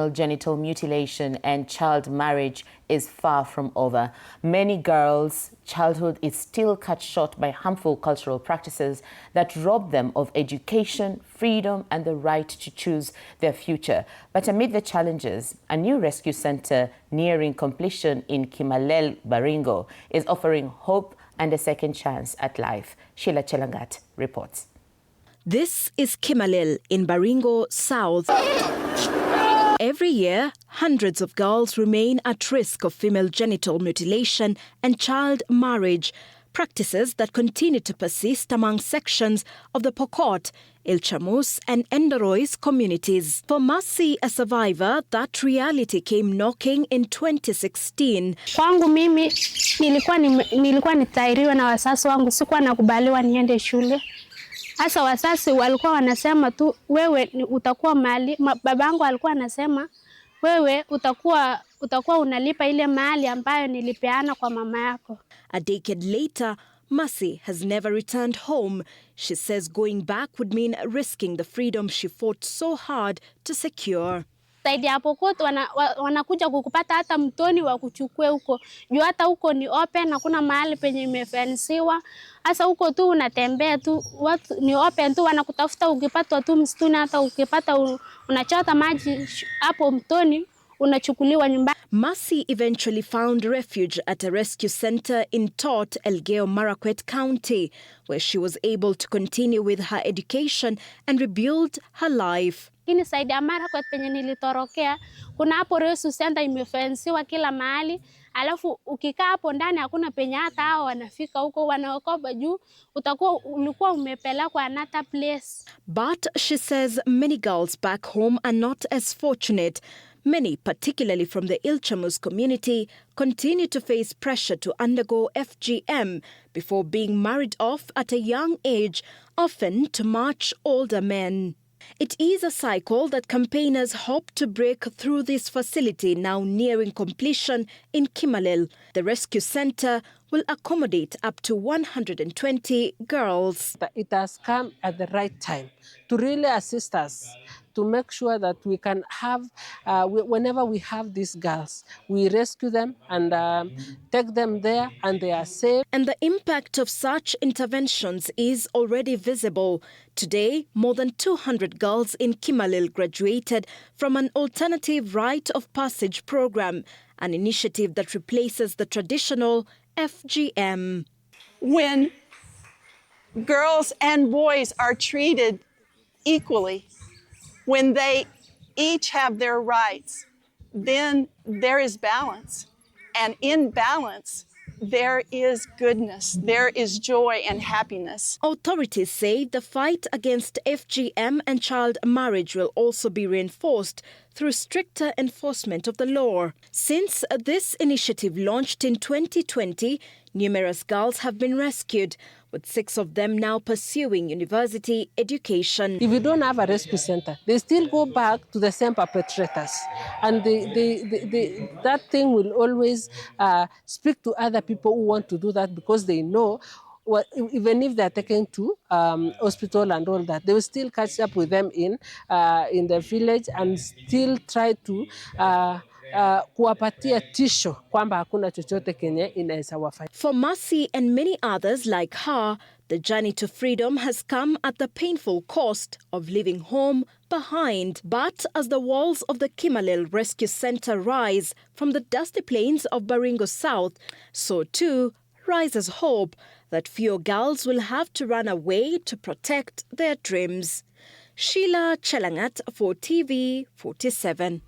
Genital mutilation and child marriage is far from over. Many girls' childhood is still cut short by harmful cultural practices that rob them of education, freedom, and the right to choose their future. But amid the challenges, a new rescue center nearing completion in Kimalel, Baringo, is offering hope and a second chance at life. Sheila Chelangat reports. This is Kimalel in Baringo South. Every year, hundreds of girls remain at risk of female genital mutilation and child marriage, practices that continue to persist among sections of the Pokot, Ilchamus and Endorois communities. For Mercy, a survivor, that reality came knocking in 2016. Kwangu mimi nilikuwa nitairiwa na wasasi wangu, sikuwa nakubaliwa niende shule. Asa wasasi walikuwa wanasema tu wewe utakuwa mali, babangu alikuwa anasema wewe utakuwa unalipa ile mali ambayo nilipeana kwa mama yako. A decade later, Mercy has never returned home. She says going back would mean risking the freedom she fought so hard to secure. Saidi hapo kote wanakuja kukupata hata mtoni wa kuchukue huko. Juu hata huko ni open na kuna mahali penye imefensiwa. Asa huko tu unatembea tu, watu ni open tu, wanakutafuta ukipata tu msituni, hata ukipata unachota maji hapo mtoni unachukuliwa nyumbani. Mercy eventually found refuge at a rescue center in Tot, Elgeyo Marakwet County, where she was able to continue with her education and rebuild her life. Lakini Saidi ya Marakwet penye nilitorokea, kuna hapo rescue center imefensiwa kila mahali, alafu ukikaa hapo ndani hakuna penye hata hao wanafika huko, wanaokopa juu ulikuwa umepelekwa another place. But she says many girls back home are not as fortunate. Many, particularly from the Ilchamus community, continue to face pressure to undergo FGM before being married off at a young age, often to much older men. It is a cycle that campaigners hope to break through this facility now nearing completion in Kimalel. The rescue center will accommodate up to 120 girls. It has come at the right time to really assist us, to make sure that we can have, whenever we have these girls, we rescue them and take them there and they are safe. And the impact of such interventions is already visible. Today, more than 200 girls in Kimalel graduated from an alternative rite of passage program, an initiative that replaces the traditional FGM. When girls and boys are treated equally, when they each have their rights, then there is balance. And in balance, there is goodness, there is joy and happiness. Authorities say the fight against FGM and child marriage will also be reinforced through stricter enforcement of the law. Since this initiative launched in 2020, numerous girls have been rescued, with 6 of them now pursuing university education. If you don't have a rescue center, they still go back to the same perpetrators. And that thing will always speak to other people who want to do that, because they know even if they're taken to hospital and all that, they will still catch up with them in the village and still try to kuwapatia tisho kwamba hakuna chochote kenye inaweza wafanya. For Mercy and many others like her, the journey to freedom has come at the painful cost of leaving home behind. But as the walls of the Kimalel Rescue Centre rise from the dusty plains of Baringo South, so too rises hope that fewer girls will have to run away to protect their dreams. Sheila Chelangat for TV 47.